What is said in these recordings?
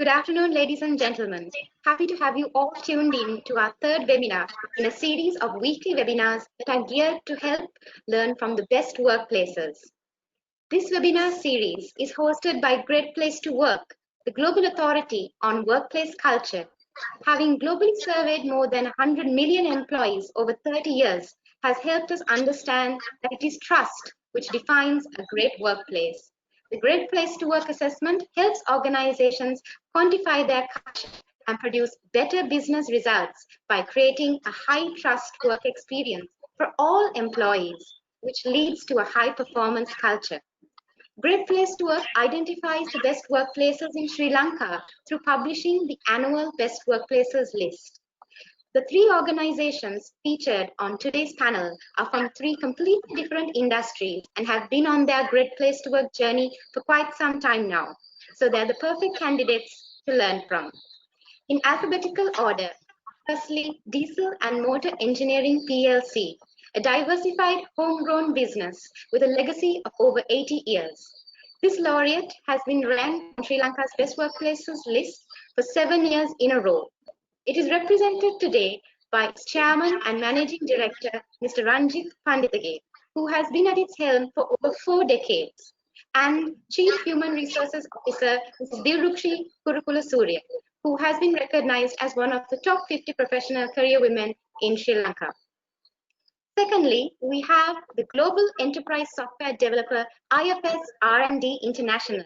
Good afternoon, ladies and gentlemen. Happy to have you all tuned in to our third webinar in a series of weekly webinars that are geared to help learn from the best workplaces. This webinar series is hosted by Great Place to Work, the global authority on workplace culture. Having globally surveyed more than 100 million employees over 30 years has helped us understand that it is trust which defines a great workplace. The Great Place to Work assessment helps organizations quantify their culture and produce better business results by creating a high trust work experience for all employees, which leads to a high performance culture. Great Place to Work identifies the best workplaces in Sri Lanka through publishing the annual Best Workplaces list. The three organizations featured on today's panel are from three completely different industries and have been on their Great Place to Work journey for quite some time now. So they're the perfect candidates to learn from. In alphabetical order, firstly, Diesel and Motor Engineering PLC, a diversified homegrown business with a legacy of over 80 years. This laureate has been ranked on Sri Lanka's Best Workplaces list for 7 years in a row. It is represented today by its chairman and managing director, Mr. Ranjit Panditage, who has been at its helm for over 4 decades, and Chief Human Resources Officer, Mrs. Dilrukshi Kurukula Surya, who has been recognized as one of the top 50 professional career women in Sri Lanka. Secondly, we have the global enterprise software developer IFS R&D International.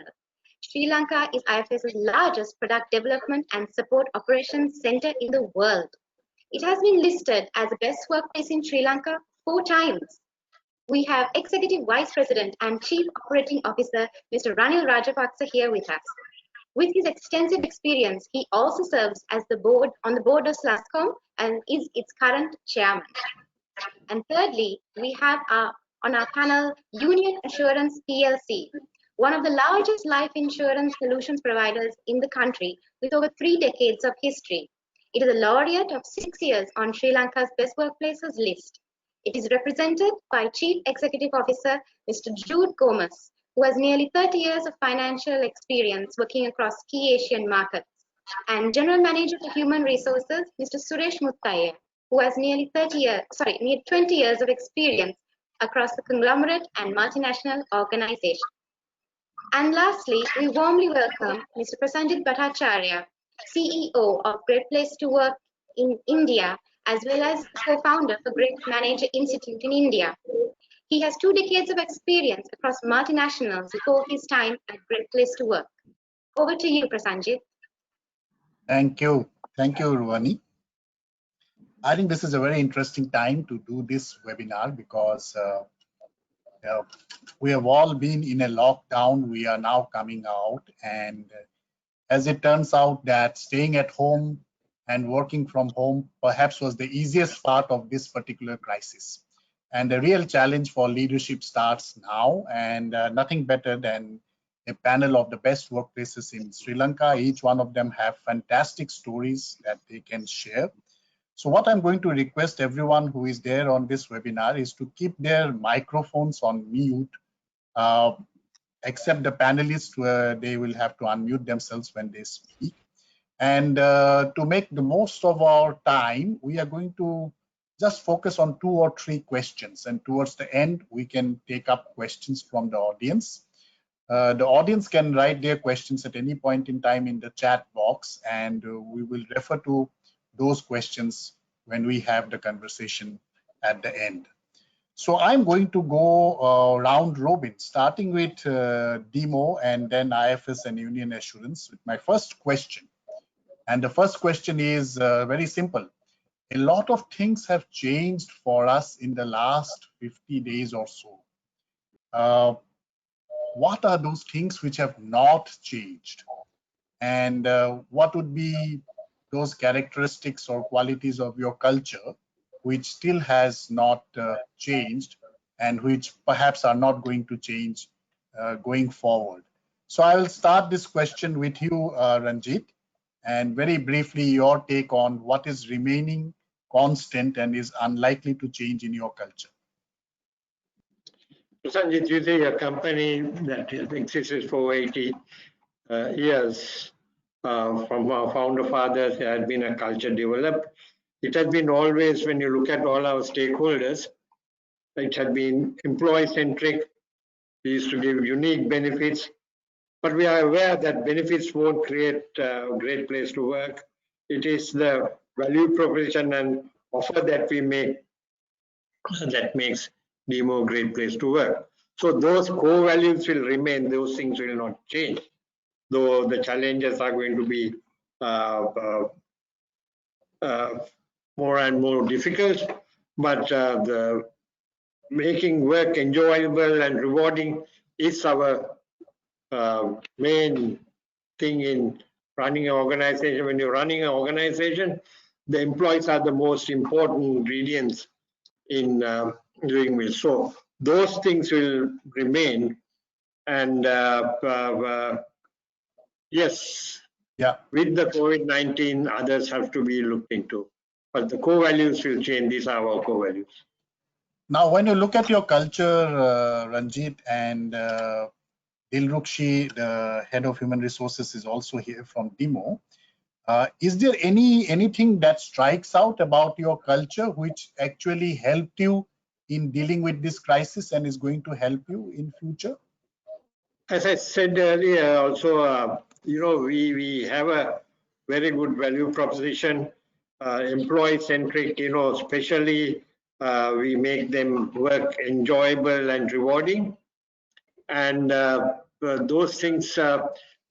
Sri Lanka is IFS's largest product development and support operations center in the world. It has been listed as the best workplace in Sri Lanka 4 times. We have Executive Vice President and Chief Operating Officer, Mr. Ranil Rajapaksa here with us. With his extensive experience, he also serves as on the board of SLASCOM and is its current chairman. And thirdly, we have on our panel Union Assurance PLC, one of the largest life insurance solutions providers in the country with over 3 decades of history. It is a laureate of 6 years on Sri Lanka's Best Workplaces list. It is represented by Chief Executive Officer Mr. Jude Gomez, who has nearly 30 years of financial experience working across key Asian markets, and General Manager for Human Resources Mr. Suresh Muttaya, who has nearly 20 years of experience across the conglomerate and multinational organizations. And lastly, we warmly welcome Mr. Prasanjit Bhattacharya, CEO of Great Place to Work in India, as well as co-founder for Great Manager Institute in India. He has 2 decades of experience across multinationals before his time at Great Place to Work. Over to you, Prasanjit. Thank you, Ruwani. I think this is a very interesting time to do this webinar because we have all been in a lockdown. We are now coming out, and as it turns out that staying at home and working from home perhaps was the easiest part of this particular crisis. And the real challenge for leadership starts now, and nothing better than a panel of the best workplaces in Sri Lanka. Each one of them have fantastic stories that they can share. So what I'm going to request everyone who is there on this webinar is to keep their microphones on mute, except the panelists where they will have to unmute themselves when they speak. And to make the most of our time, we are going to just focus on 2 or 3 questions, and towards the end we can take up questions from the audience. The audience can write their questions at any point in time in the chat box, and we will refer to those questions when we have the conversation at the end. So I'm going to go round robin, starting with DIMO and then IFS and Union Assurance with my first question. And the first question is very simple. A lot of things have changed for us in the last 50 days or so. What are those things which have not changed? And what would be those characteristics or qualities of your culture which still has not changed and which perhaps are not going to change going forward? So I will start this question with you, Ranjit, and very briefly your take on what is remaining constant and is unlikely to change in your culture. Sanjit, you see a company that has existed for 80 years from our founder fathers, there had been a culture developed. It has been always, when you look at all our stakeholders, it had been employee-centric. We used to give unique benefits, but we are aware that benefits won't create a great place to work. It is the value proposition and offer that we make that makes DIMO a great place to work. So those core values will remain, those things will not change, though the challenges are going to be more and more difficult, but the making work enjoyable and rewarding is our main thing in running an organization. When you're running an organization, the employees are the most important ingredients in doing this. So those things will remain, and yes, yeah, with the COVID-19, others have to be looked into, but the core values will change. These are our core values. Now, when you look at your culture, Ranjit, and Dilrukshi, the head of human resources, is also here from DIMO. Is there anything that strikes out about your culture which actually helped you in dealing with this crisis and is going to help you in future? As I said earlier, also, we have a very good value proposition, employee-centric. Especially we make them work enjoyable and rewarding, and those things.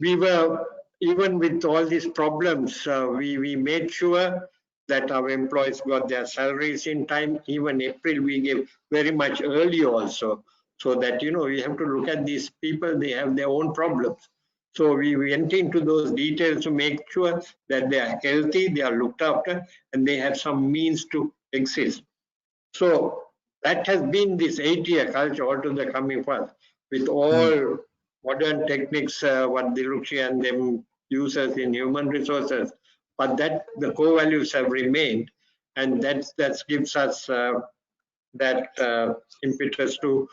We were, even with all these problems, we made sure that our employees got their salaries in time. Even April, we gave very much early also, so that we have to look at these people. They have their own problems. So we went into those details to make sure that they are healthy, they are looked after, and they have some means to exist. So that has been this 8-year culture altogether coming first, with all modern techniques, what Dilrukshi and them uses in human resources, but that the core values have remained, and that gives us that impetus to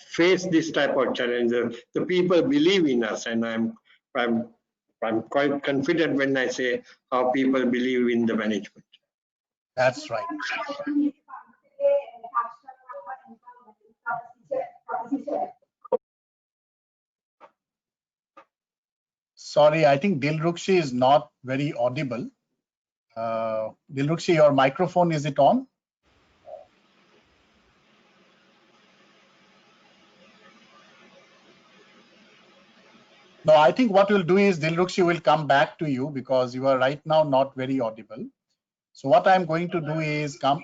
face this type of challenge. The people believe in us, and I'm quite confident when I say how people believe in the management. That's right. Sorry, I think Dilrukshi is not very audible. Dilrukshi, your microphone, is it on? No, I think what we'll do is Dilrukshi will come back to you because you are right now not very audible. So what I'm going to do is come.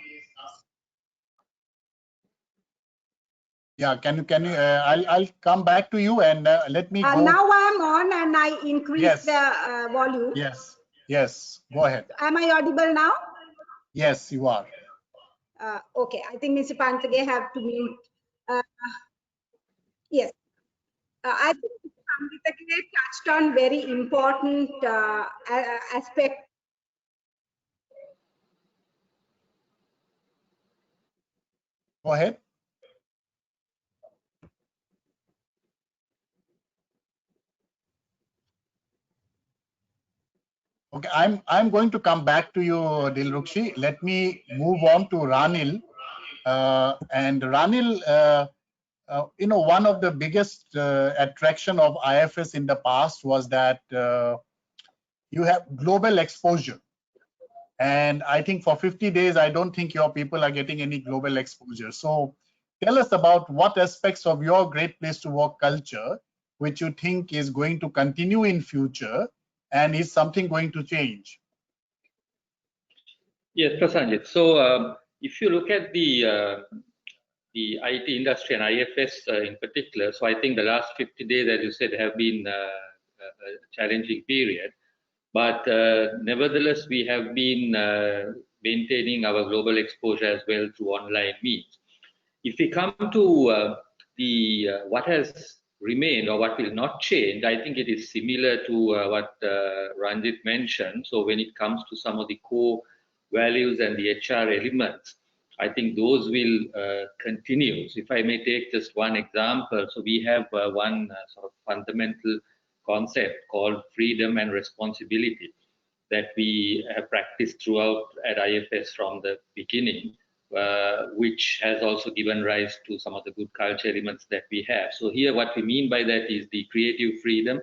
Yeah, can you? I'll come back to you and let me go. Now I am on and I increase the volume. Yes. Go ahead. Am I audible now? Yes, you are. Okay, I think Mr. Pantage have to mute. Yes, I think Mr. Pantage touched on very important aspect. Go ahead. Okay, I'm going to come back to you, Dilrukshi. Let me move on to Ranil. And Ranil, one of the biggest attraction of IFS in the past was that you have global exposure. And I think for 50 days, I don't think your people are getting any global exposure. So tell us about what aspects of your great place to work culture, which you think is going to continue in future, and is something going to change? Yes, Prasanjit. So if you look at the IT industry and IFS in particular, so I think the last 50 days, as you said, have been a challenging period. But nevertheless, we have been maintaining our global exposure as well through online means. If we come to what has remained or what will not change, I think it is similar to what Ranjit mentioned. So when it comes to some of the core values and the HR elements, I think those will continue. So if I may take just one example, so we have one sort of fundamental concept called freedom and responsibility that we have practiced throughout at IFS from the beginning, which has also given rise to some of the good culture elements that we have. So here what we mean by that is the creative freedom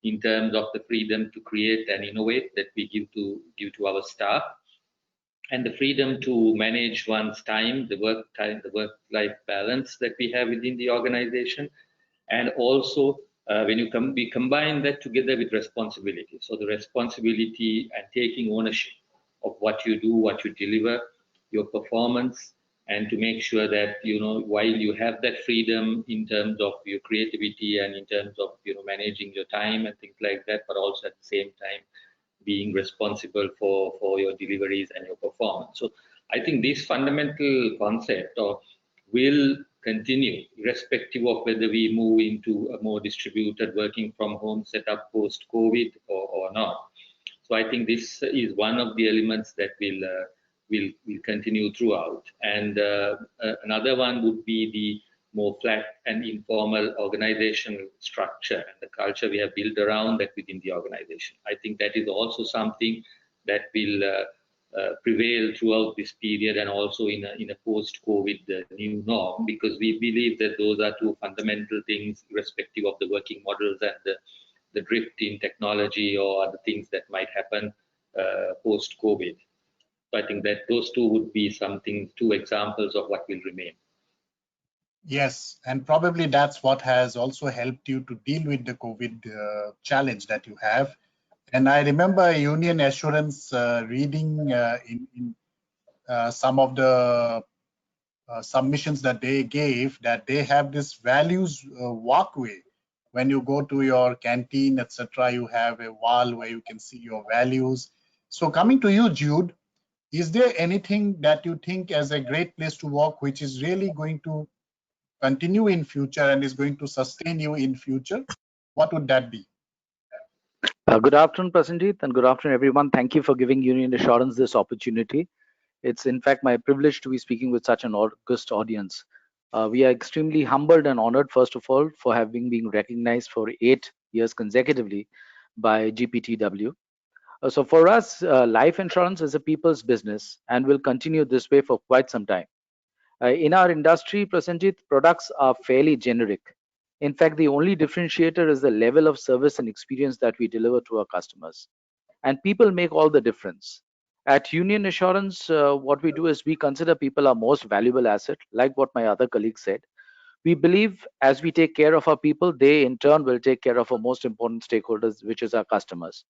in terms of the freedom to create and innovate that we give to our staff, and the freedom to manage one's time, the work-life balance that we have within the organization, and also when we combine that together with responsibility. So the responsibility and taking ownership of what you do, what you deliver, your performance, and to make sure that while you have that freedom in terms of your creativity and in terms of managing your time and things like that, but also at the same time being responsible for your deliveries and your performance. So I think this fundamental concept will continue irrespective of whether we move into a more distributed working from home setup post-COVID or not. So I think this is one of the elements that will continue throughout. And another one would be the more flat and informal organizational structure and the culture we have built around that within the organization. I think that is also something that will prevail throughout this period and also in a post-COVID new norm, because we believe that those are two fundamental things, irrespective of the working models and the drift in technology or other things that might happen post-COVID. So I think that those two would be two examples of what will remain. Yes, and probably that's what has also helped you to deal with the COVID challenge that you have. And I remember Union Assurance reading in some of the submissions that they gave, that they have this values walkway. When you go to your canteen, etc., you have a wall where you can see your values. So coming to you, Jude, is there anything that you think as a great place to work, which is really going to continue in future and is going to sustain you in future? What would that be? Good afternoon, Prasenjit, and good afternoon, everyone. Thank you for giving Union Assurance this opportunity. It's in fact my privilege to be speaking with such an august audience. We are extremely humbled and honored, first of all, for having been recognized for 8 years consecutively by GPTW. So for us, life insurance is a people's business and will continue this way for quite some time. In our industry, Prasenjit, products are fairly generic. In fact, the only differentiator is the level of service and experience that we deliver to our customers. And people make all the difference. At Union Assurance, what we do is we consider people our most valuable asset, like what my other colleague said. We believe as we take care of our people, they in turn will take care of our most important stakeholders, which is our customers.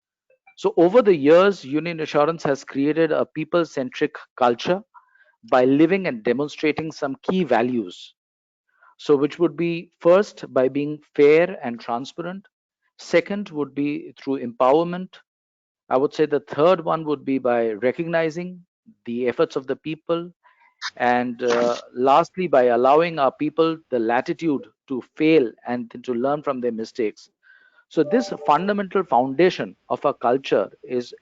So over the years, Union Assurance has created a people-centric culture by living and demonstrating some key values. So which would be first by being fair and transparent. Second would be through empowerment. I would say the third one would be by recognizing the efforts of the people. And lastly, by allowing our people the latitude to fail and to learn from their mistakes. So this fundamental foundation of our culture is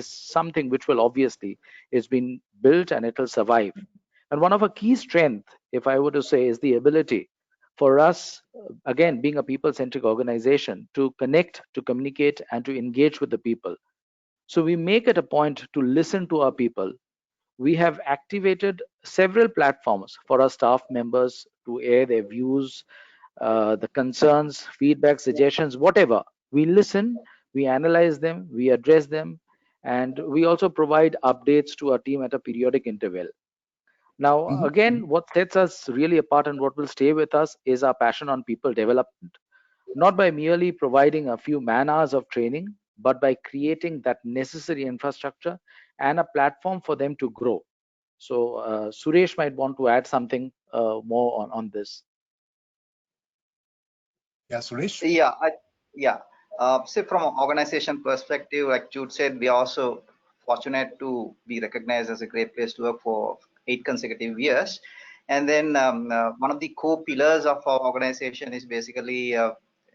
something which will obviously is been built and it will survive. And one of our key strengths, if I were to say, is the ability for us, again, being a people-centric organization, to connect, to communicate, and to engage with the people. So we make it a point to listen to our people. We have activated several platforms for our staff members to air their views, the concerns, feedback, suggestions, whatever. We listen, we analyze them, we address them, and we also provide updates to our team at a periodic interval. Now, again, what sets us really apart and what will stay with us is our passion on people development, not by merely providing a few man hours of training, but by creating that necessary infrastructure and a platform for them to grow. So Suresh might want to add something more on this. Yeah, Suresh? Yeah. So from an organization perspective, like Jude said, we are also fortunate to be recognized as a great place to work for 8 consecutive years. And then one of the core pillars of our organization is basically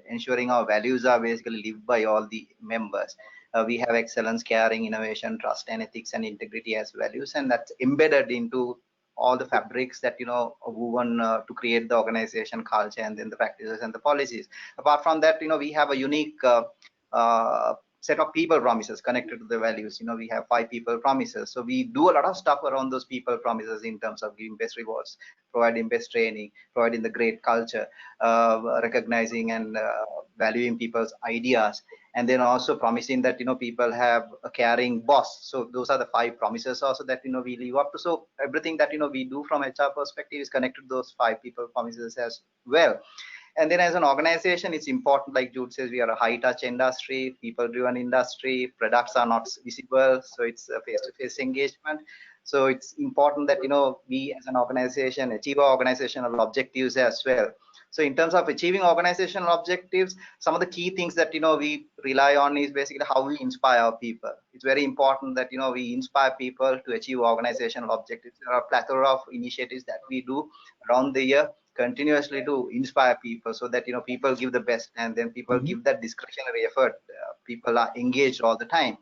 ensuring our values are basically lived by all the members. We have excellence, caring, innovation, trust, and ethics and integrity as values, and that's embedded into all the fabrics that are woven to create the organization culture and then the practices and the policies. Apart from that, we have a unique set of people promises connected to the values. We have 5 people promises, so we do a lot of stuff around those people promises in terms of giving best rewards, providing best training, providing the great culture, recognizing and valuing people's ideas, and then also promising that people have a caring boss. So those are the 5 promises also that we live up to. So everything that we do from HR perspective is connected to those 5 people promises as well. And then as an organization, it's important, like Jude says, we are a high touch industry, people driven industry, products are not visible, so it's a face-to-face engagement. So it's important that we as an organization achieve our organizational objectives as well. So in terms of achieving organizational objectives, some of the key things that we rely on is basically how we inspire our people. It's very important that we inspire people to achieve organizational objectives. There are a plethora of initiatives that we do around the year continuously to inspire people, so that people give the best, and then people give that discretionary effort. People are engaged all the time.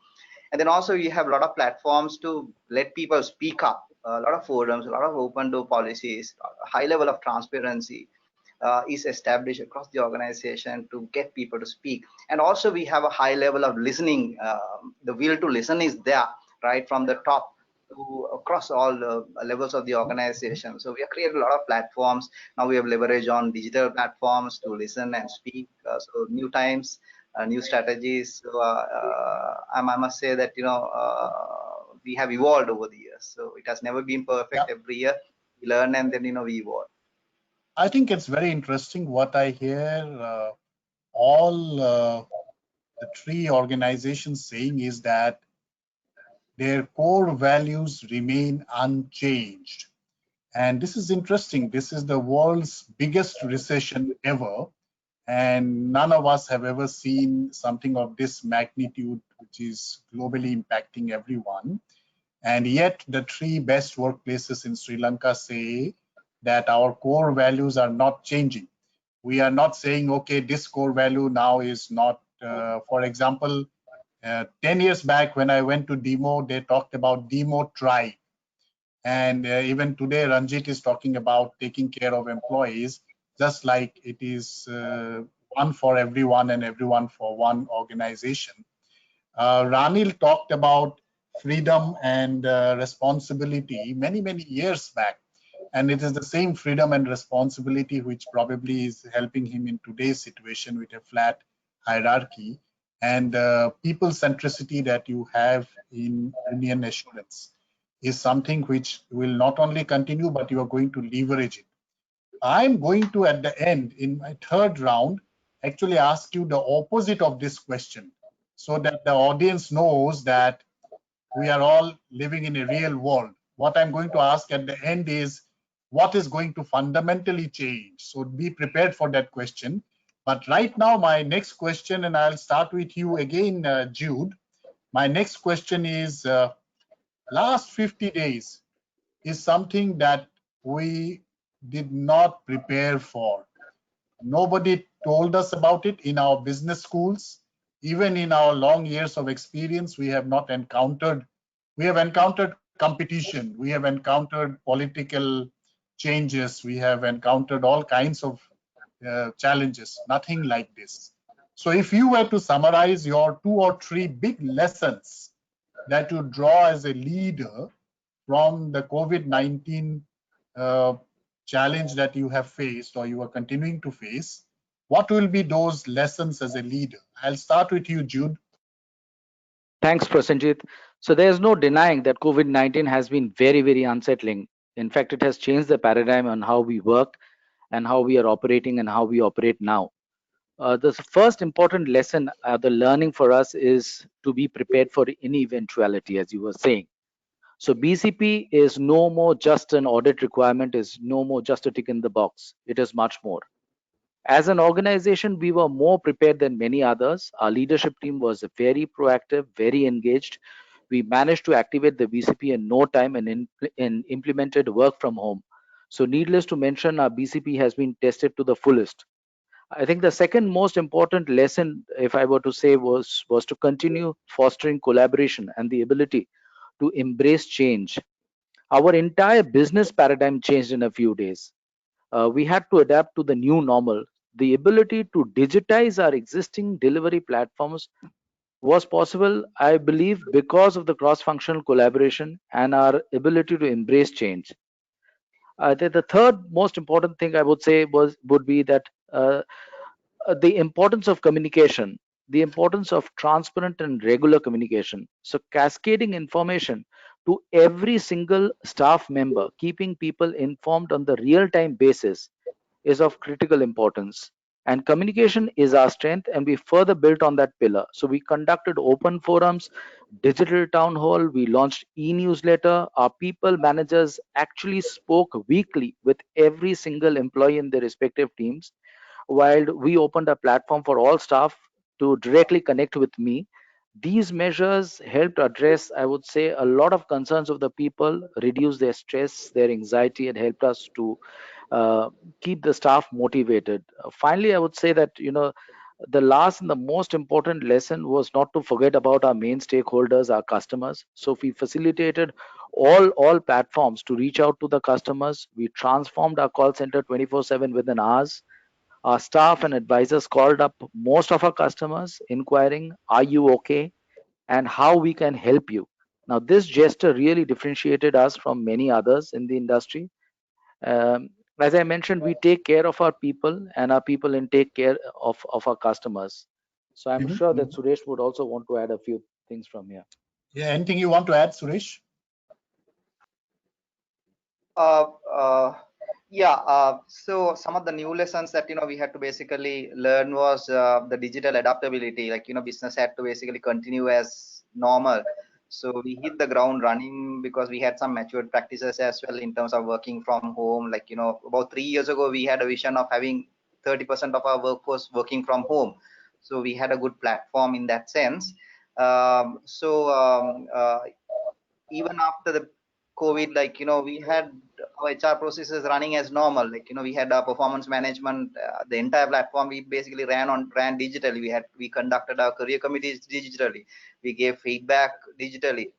And then also we have a lot of platforms to let people speak up, a lot of forums, a lot of open door policies, a high level of transparency is established across the organization to get people to speak. And also we have a high level of listening. The will to listen is there, right from the top to across all the levels of the organization. So we have created a lot of platforms. Now we have leverage on digital platforms to listen and speak. So new times, new strategies. So I must say that we have evolved over the years. So it has never been perfect. Every year we learn and then we evolve. I think it's very interesting what I hear all the 3 organizations saying is that their core values remain unchanged. And this is interesting. This is the world's biggest recession ever. And none of us have ever seen something of this magnitude, which is globally impacting everyone. And yet the 3 best workplaces in Sri Lanka say that our core values are not changing. We are not saying, okay, this core value now is not, for example, 10 years back when I went to DIMO, they talked about DIMO tribe. And even today, Ranjit is talking about taking care of employees, just like it is one for everyone and everyone for one organization. Ranil talked about freedom and responsibility many, many years back. And it is the same freedom and responsibility which probably is helping him in today's situation with a flat hierarchy and people centricity that you have in Union Assurance is something which will not only continue, but you are going to leverage it. I'm going to, at the end, in my 3rd round, actually ask you the opposite of this question so that the audience knows that we are all living in a real world. What I'm going to ask at the end is, what is going to fundamentally change? So be prepared for that question. But right now, my next question, and I'll start with you again, Jude. My next question is, last 50 days is something that we did not prepare for. Nobody told us about it in our business schools. Even in our long years of experience, we have not encountered, we have encountered competition, we have encountered political changes, we have encountered all kinds of challenges, nothing like this. So if you were to summarize your 2 or 3 big lessons that you draw as a leader from the COVID-19 challenge that you have faced or you are continuing to face, what will be those lessons as a leader? I'll start with you, Jude. Thanks, Prasenjit. So there's no denying that COVID-19 has been very, very unsettling. In fact, it has changed the paradigm on how we work and how we are operating and how we operate now. The first important lesson, the learning for us is to be prepared for any eventuality, as you were saying. So BCP is no more just an audit requirement, is no more just a tick in the box. It is much more. As an organization, we were more prepared than many others. Our leadership team was very proactive, very engaged. We managed to activate the BCP in no time and implemented work from home. So needless to mention, our BCP has been tested to the fullest. I think the second most important lesson, if I were to say, was to continue fostering collaboration and the ability to embrace change. Our entire business paradigm changed in a few days. We had to adapt to the new normal. The ability to digitize our existing delivery platforms was possible, I believe, because of the cross-functional collaboration and our ability to embrace change. The third most important thing I would say would be that the importance of communication, the importance of transparent and regular communication. So cascading information to every single staff member, keeping people informed on the real-time basis is of critical importance. And communication is our strength, and we further built on that pillar. So we conducted open forums, digital town hall, we launched e-newsletter. Our people managers actually spoke weekly with every single employee in their respective teams, while we opened a platform for all staff to directly connect with me. These measures helped address, I would say, a lot of concerns of the people, reduce their stress, their anxiety, and helped us to uh, keep the staff motivated. Finally, I would say that, the last and the most important lesson was not to forget about our main stakeholders, our customers. So we facilitated all platforms to reach out to the customers. We transformed our call center 24/7 within hours. Our staff and advisors called up most of our customers, inquiring, "Are you okay?" and "How we can help you." Now, this gesture really differentiated us from many others in the industry. um, as I mentioned, we take care of our people, and our people in take care of our customers. So I'm Mhm, sure that mhm. Suresh would also want to add a few things from here. Yeah, anything you want to add, Suresh? Uh, uh, yeah, so some of the new lessons that we had to basically learn was the digital adaptability. Like business had to basically continue as normal. So we hit the ground running because we had some matured practices as well in terms of working from home. Like about 3 years ago, we had a vision of having 30% of our workforce working from home. So we had a good platform in that sense. Even after the COVID, like, we had our HR processes running as normal. Like, we had our performance management, the entire platform we basically ran digitally. We conducted our career committees digitally. We gave feedback digitally.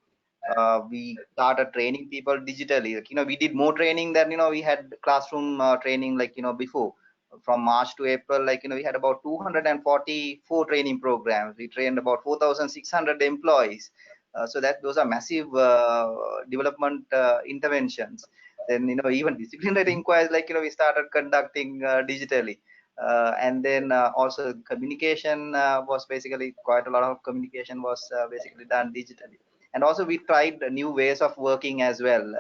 We started training people digitally. Like, we did more training than, we had classroom training, like, before. From March to April, like, we had about 244 training programs. We trained about 4,600 employees. So that those are massive development interventions. Then even disciplinary inquiries, like we started conducting digitally. And then also communication was basically quite a lot of communication was basically done digitally. And also we tried new ways of working as well.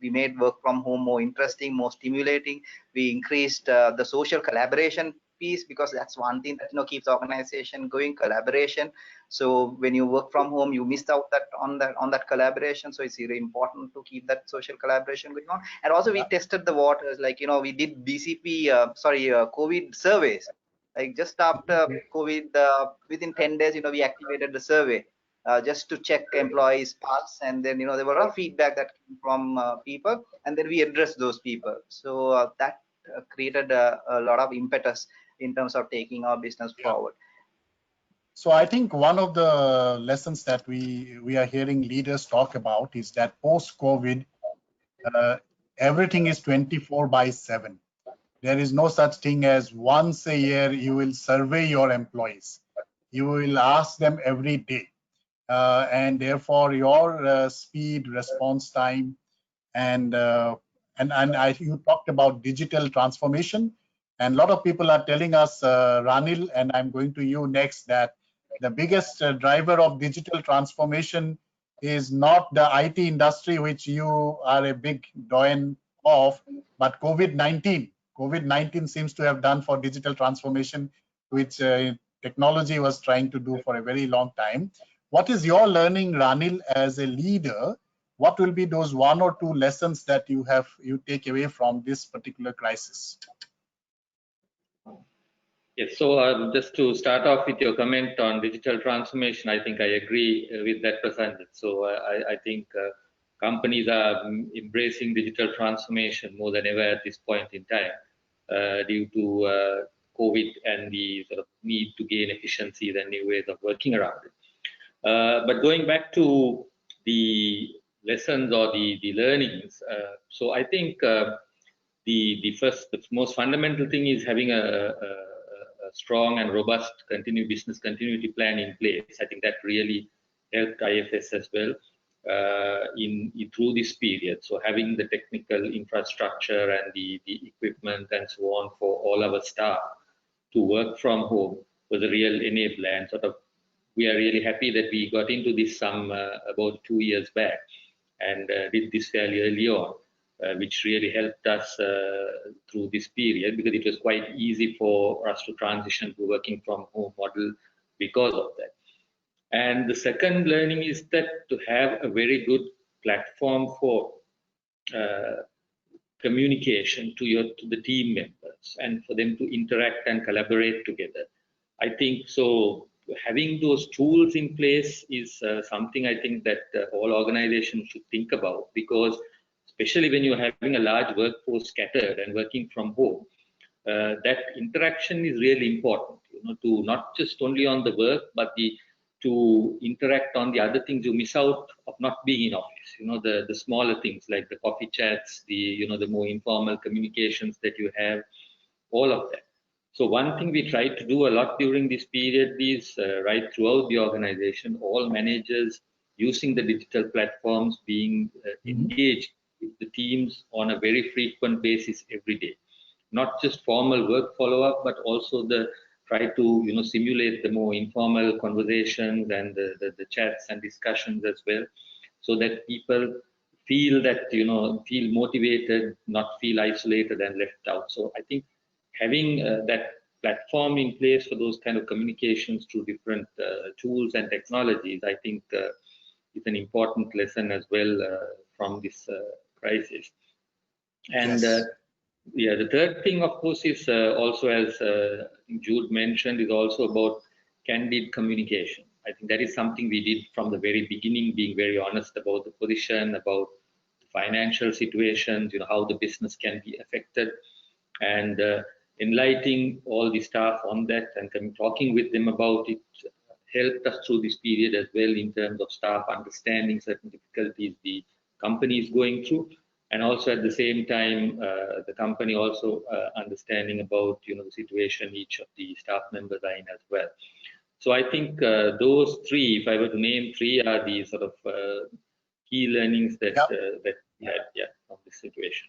We made work from home more interesting, more stimulating. We increased the social collaboration piece, because that's one thing that keeps organization going, collaboration. So when you work from home, you missed out on that collaboration. So it's really important to keep that social collaboration going on. And also we tested the waters, like we did COVID surveys. Like just after COVID, within 10 days, we activated the survey just to check employees' pulse, and then there were a lot of feedback that came from people, and then we addressed those people. So that created a lot of impetus in terms of taking our business Yeah. forward. So I think one of the lessons that we are hearing leaders talk about is that post-COVID, everything is 24/7. There is no such thing as once a year you will survey your employees. You will ask them every day. And therefore your speed, response time, and you talked about digital transformation, and a lot of people are telling us, Ranil, and I'm going to you next, that the biggest driver of digital transformation is not the IT industry, which you are a big doyen of, but COVID-19. COVID-19 seems to have done for digital transformation, which technology was trying to do for a very long time. What is your learning, Ranil, as a leader? What will be those one or two lessons that you take away from this particular crisis? Yes, so just to start off with your comment on digital transformation, I think I agree with that, Prasanjit. So I think companies are embracing digital transformation more than ever at this point in time due to COVID and the sort of need to gain efficiencies and new ways of working around it. But going back to the lessons or the learnings. So I think the most fundamental thing is having a strong and robust business continuity plan in place. I think that really helped IFS as well through this period. So having the technical infrastructure and the equipment and so on for all our staff to work from home was a real enabler, and sort of we are really happy that we got into this about 2 years back and did this fairly early on, which really helped us through this period, because it was quite easy for us to transition to working from home model because of that. And the second learning is that to have a very good platform for communication to the team members and for them to interact and collaborate together. I think so. Having those tools in place is something I think that all organizations should think about, because especially when you're having a large workforce scattered and working from home, that interaction is really important, to not just only on the work, but to interact on the other things you miss out of not being in office, the smaller things like the coffee chats, the more informal communications that you have, all of that. So one thing we tried to do a lot during this period is right throughout the organization, all managers using the digital platforms, being engaged with the teams on a very frequent basis every day. Not just formal work follow-up, but also try to simulate the more informal conversations and the chats and discussions as well, so that people feel that feel motivated, not feel isolated and left out. So I think having that platform in place for those kind of communications through different tools and technologies, I think is an important lesson as well from this crisis. And yes. Yeah, the third thing, of course, is also, as Jude mentioned, is also about candid communication. I think that is something we did from the very beginning, being very honest about the position, about the financial situations, how the business can be affected, and enlightening all the staff on that and talking with them about it helped us through this period as well, in terms of staff understanding certain difficulties the company is going through, and also at the same time the company also understanding about the situation each of the staff members are in as well. So I think those three, if I were to name three, are the sort of key learnings that that we had from this situation.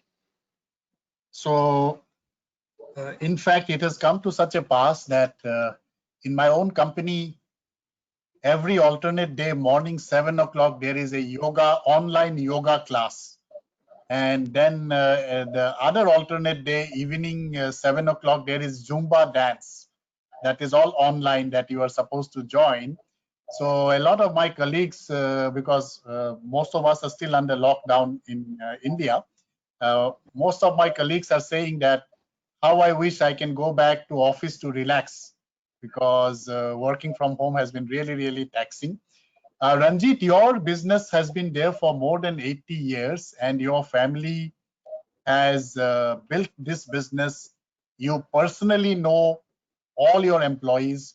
So in fact, it has come to such a pass that in my own company, every alternate day morning 7 o'clock there is a online yoga class, and then the other alternate day evening 7 o'clock there is Zumba dance. That is all online that you are supposed to join. So a lot of my colleagues, because most of us are still under lockdown in India, most of my colleagues are saying that how I wish I can go back to office to relax, because working from home has been really, really taxing. Ranjit, your business has been there for more than 80 years and your family has built this business. You personally know all your employees.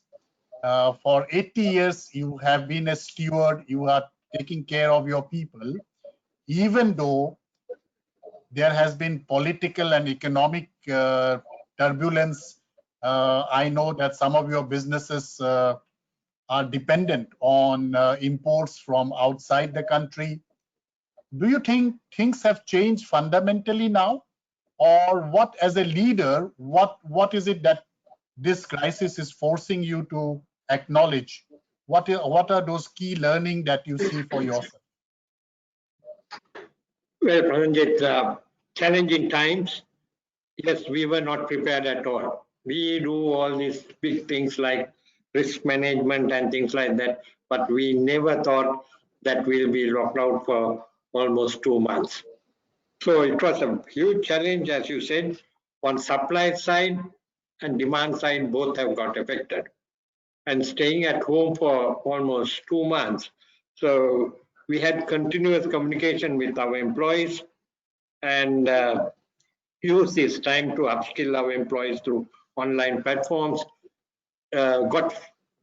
For 80 years, you have been a steward. You are taking care of your people, even though there has been political and economic turbulence. I know that some of your businesses are dependent on imports from outside the country. Do you think things have changed fundamentally now? Or what, as a leader, what is it that this crisis is forcing you to acknowledge? What are those key learning that you see for yourself? Well, Prasanjit, challenging times. Yes, we were not prepared at all. We do all these big things like risk management and things like that, but we never thought that we'll be locked out for almost 2 months. So it was a huge challenge, as you said, on supply side and demand side, both have got affected. And staying at home for almost 2 months. So we had continuous communication with our employees and use this time to upskill our employees through online platforms, got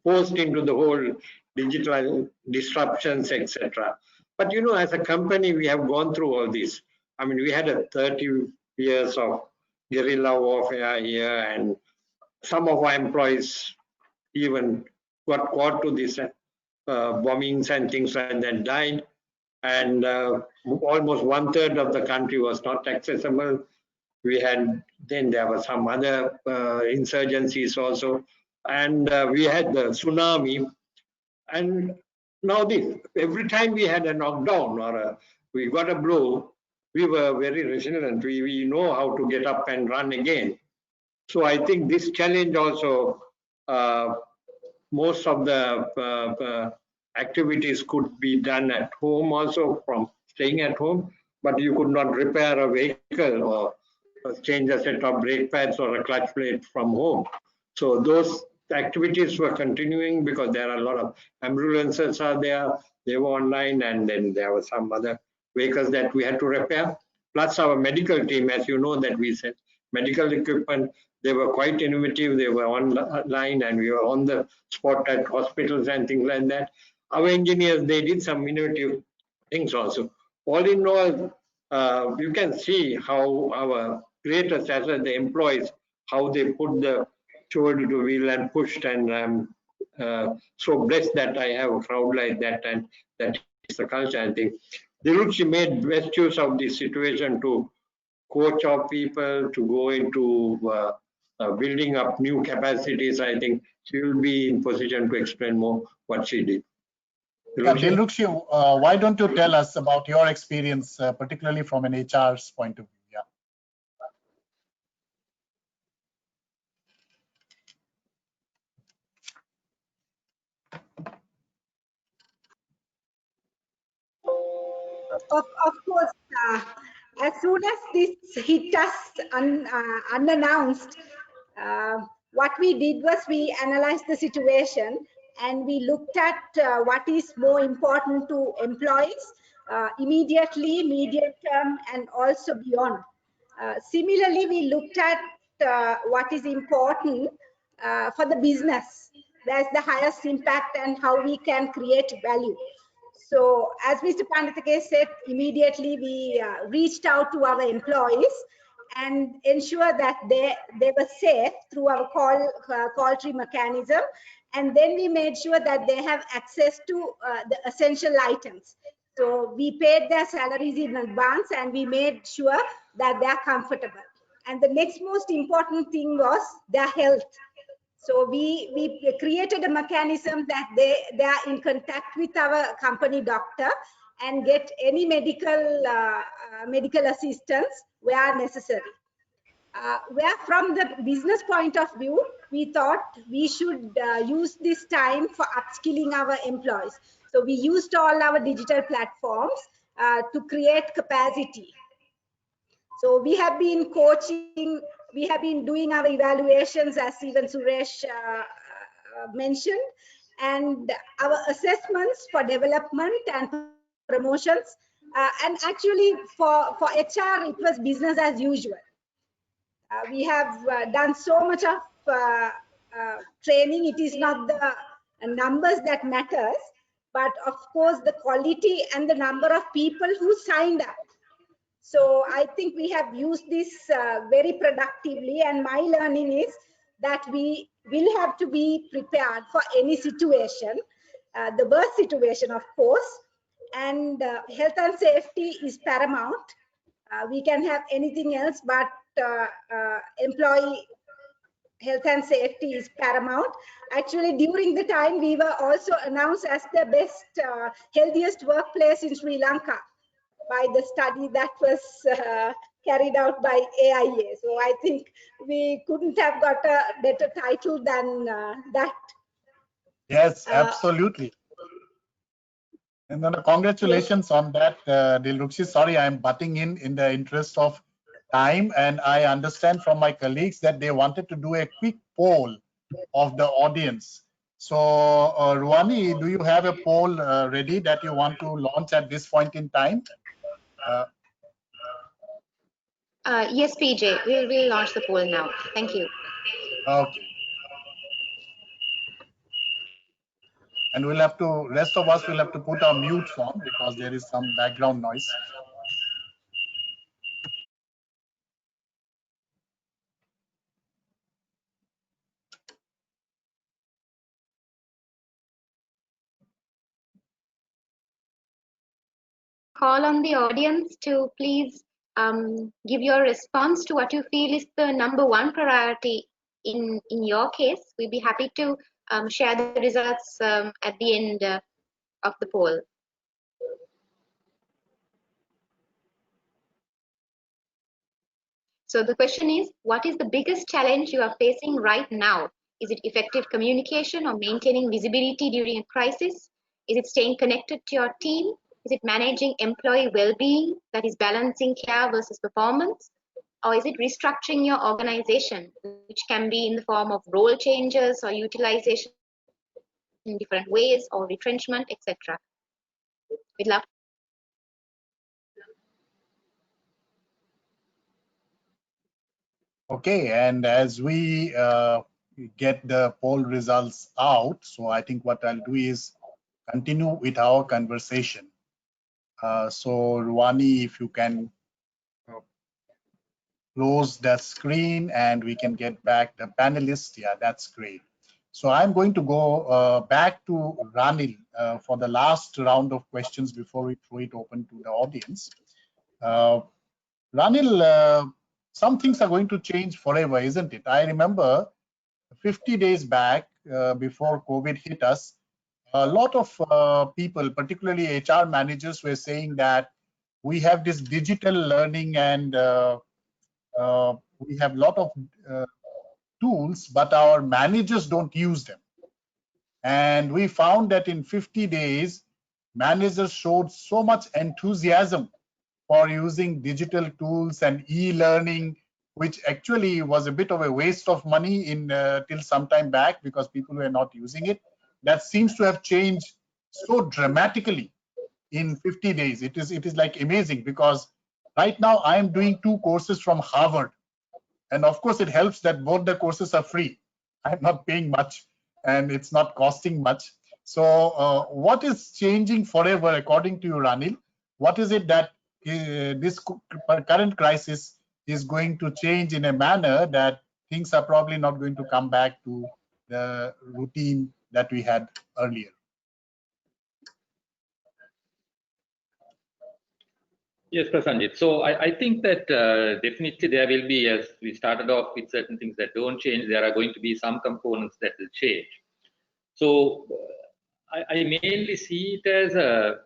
forced into the whole digital disruptions, etc. But you know, as a company, we have gone through all this. I mean, we had a 30 years of guerrilla warfare here, and some of our employees even got caught to these bombings and things like that, died. And almost 1/3 of the country was not accessible. We had, then there were some other insurgencies also, and we had the tsunami. And now this, every time we had a knockdown or we got a blow, we were very resilient. We know how to get up and run again. So I think this challenge also, most of the activities could be done at home also, from staying at home, but you could not repair a vehicle or change a set of brake pads or a clutch plate from home. So those activities were continuing because there are a lot of ambulances are there. They were online, and then there were some other vehicles that we had to repair. Plus our medical team, as you know, that we said medical equipment, they were quite innovative. They were online, and we were on the spot at hospitals and things like that. Our engineers, they did some innovative things also. All in all, you can see how our greatest asset, the employees, how they put the shoulder to wheel and pushed, and I'm so blessed that I have a crowd like that, and that is the culture. I think Dilukshi made best use of this situation to coach our people to go into building up new capacities. I think she will be in position to explain more what she did. Yeah, Dilukshi, why don't you tell us about your experience, particularly from an HR's point of view? Yeah. Of course, as soon as this hit us unannounced, what we did was we analyzed the situation and we looked at what is more important to employees immediately, medium term, and also beyond. Similarly, we looked at what is important for the business. That's the highest impact and how we can create value. So as Mr. Panditake said, immediately we reached out to our employees and ensure that they were safe through our call tree mechanism. And then we made sure that they have access to the essential items. So we paid their salaries in advance and we made sure that they are comfortable. And the next most important thing was their health. So we created a mechanism that they are in contact with our company doctor and get any medical assistance where necessary. Where from the business point of view, we thought we should use this time for upskilling our employees. So we used all our digital platforms to create capacity. So we have been coaching, we have been doing our evaluations, as even Suresh mentioned, and our assessments for development and promotions. And actually for HR, it was business as usual. We have done so much of training. It is not the numbers that matters, but of course the quality and the number of people who signed up. So I think we have used this very productively, and my learning is that we will have to be prepared for any situation, the worst situation, of course, and health and safety is paramount. We can have anything else, but employee health and safety is paramount. Actually, during the time, we were also announced as the best, healthiest workplace in Sri Lanka by the study that was carried out by AIA. So I think we couldn't have got a better title than that. Yes, absolutely. And then congratulations on that, Dilrukshi. Sorry, I'm butting in the interest of time, and I understand from my colleagues that they wanted to do a quick poll of the audience. So, Ruani, do you have a poll ready that you want to launch at this point in time? Yes, PJ, we'll launch the poll now. Thank you. Okay. And we'll have to, rest of us will have to put our mutes on because there is some background noise. Call on the audience to please give your response to what you feel is the #1 priority in your case. We'd be happy to share the results at the end of the poll. So the question is, what is the biggest challenge you are facing right now? Is it effective communication or maintaining visibility during a crisis? Is it staying connected to your team? Is it managing employee well-being, that is balancing care versus performance? Or is it restructuring your organization, which can be in the form of role changes or utilization in different ways or retrenchment, etc.? We'd love. Okay, and as we get the poll results out, so I think what I'll do is continue with our conversation. So Ruwani, if you can close the screen and we can get back the panelists, yeah, that's great. So I'm going to go back to Ranil for the last round of questions before we throw it open to the audience. Ranil, some things are going to change forever, isn't it? I remember 50 days back, before COVID hit us, a lot of people, particularly HR managers, were saying that we have this digital learning and we have a lot of tools, but our managers don't use them. And we found that in 50 days, managers showed so much enthusiasm for using digital tools and e-learning, which actually was a bit of a waste of money in till some time back because people were not using it. That seems to have changed so dramatically in 50 days. It is like amazing because right now I am doing 2 courses from Harvard. And of course, it helps that both the courses are free. I'm not paying much and it's not costing much. So what is changing forever according to you, Ranil? What is it that this current crisis is going to change in a manner that things are probably not going to come back to the routine that we had earlier? Yes, Prasanjit. So I think that definitely there will be, as we started off with certain things that don't change, there are going to be some components that will change. So I mainly see it as a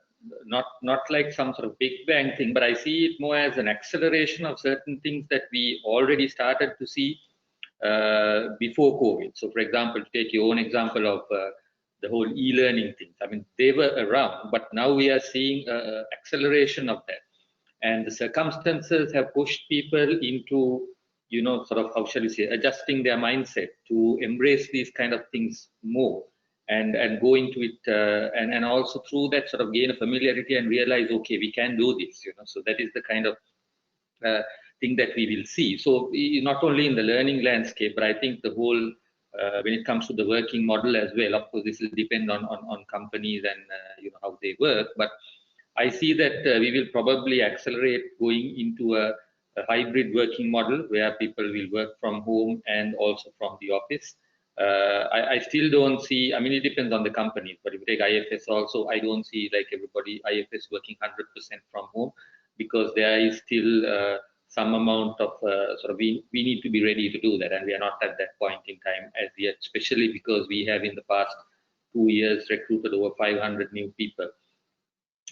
not like some sort of big bang thing, but I see it more as an acceleration of certain things that we already started to see before COVID. So, for example, to take your own example of the whole e-learning things, I mean, they were around, but now we are seeing acceleration of that. And the circumstances have pushed people into, you know, sort of, how shall we say, adjusting their mindset to embrace these kind of things more and go into it, and also through that sort of gain a familiarity and realize, okay, we can do this, you know. So that is the kind of thing that we will see. So not only in the learning landscape, but I think the whole, when it comes to the working model as well, of course, this will depend on companies and, you know, how they work. But I see that we will probably accelerate going into a hybrid working model where people will work from home and also from the office. I still don't see, I mean, it depends on the company, but if you take IFS also, I don't see like everybody, IFS working 100% from home, because there is still some amount of sort of, we need to be ready to do that, and we are not at that point in time as yet, especially because we have in the past 2 years recruited over 500 new people.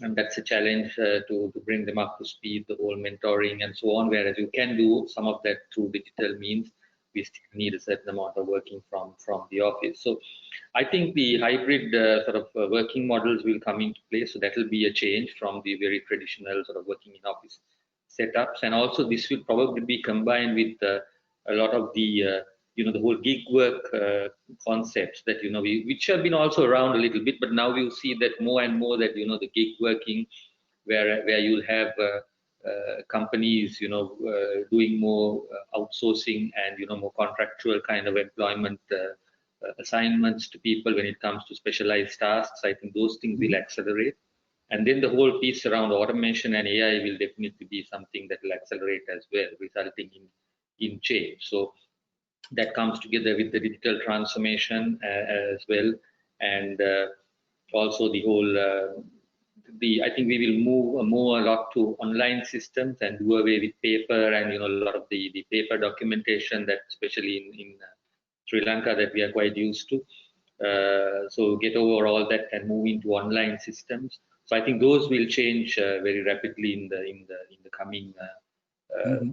And that's a challenge to bring them up to speed, the whole mentoring and so on, whereas you can do some of that through digital means. We still need a certain amount of working from the office. So I think the hybrid sort of working models will come into place. So that will be a change from the very traditional sort of working in office setups. And also this will probably be combined with a lot of the you know, the whole gig work concepts that, you know, which have been also around a little bit, but now you see that more and more that, you know, the gig working where you'll have companies, you know, doing more outsourcing and, you know, more contractual kind of employment assignments to people when it comes to specialized tasks. I think those things will accelerate. And then the whole piece around automation and AI will definitely be something that will accelerate as well, resulting in change. So that comes together with the digital transformation as well, and also the whole I think we will move a lot to online systems and do away with paper and a lot of the paper documentation that especially in Sri Lanka that we are quite used to. So get over all that and move into online systems. So I think those will change very rapidly in the coming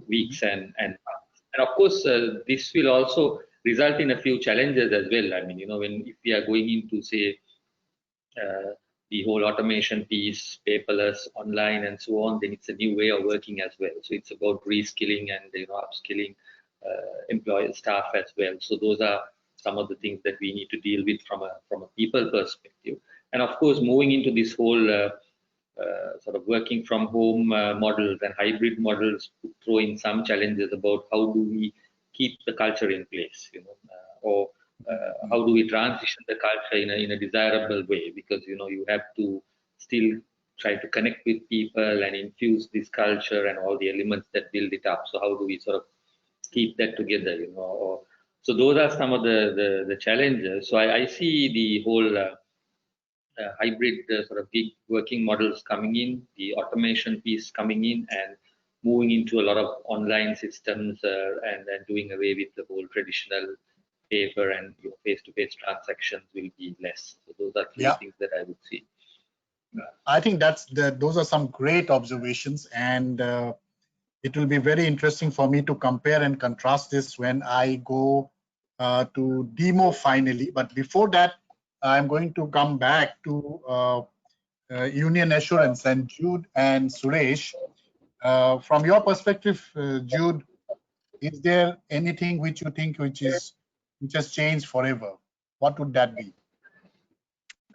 weeks and months. And of course, this will also result in a few challenges as well. I mean, if we are going into say the whole automation piece, paperless, online, and so on, then it's a new way of working as well. So it's about reskilling and upskilling employees, staff as well. So those are some of the things that we need to deal with from a people perspective. And of course, moving into this whole sort of working from home models and hybrid models throw in some challenges about how do we keep the culture in place, or how do we transition the culture in a desirable way, because you have to still try to connect with people and infuse this culture and all the elements that build it up. So how do we sort of keep that together, so those are some of the challenges. So I see the whole hybrid sort of gig working models coming in, the automation piece coming in, and moving into a lot of online systems and doing away with the whole traditional paper and face-to-face transactions will be less. So those are three things that I would see. I think those are some great observations, and it will be very interesting for me to compare and contrast this when I go to DIMO finally. But before that, I'm going to come back to Union Assurance and Jude and Suresh. From your perspective, Jude, is there anything which you think which has changed forever? What would that be?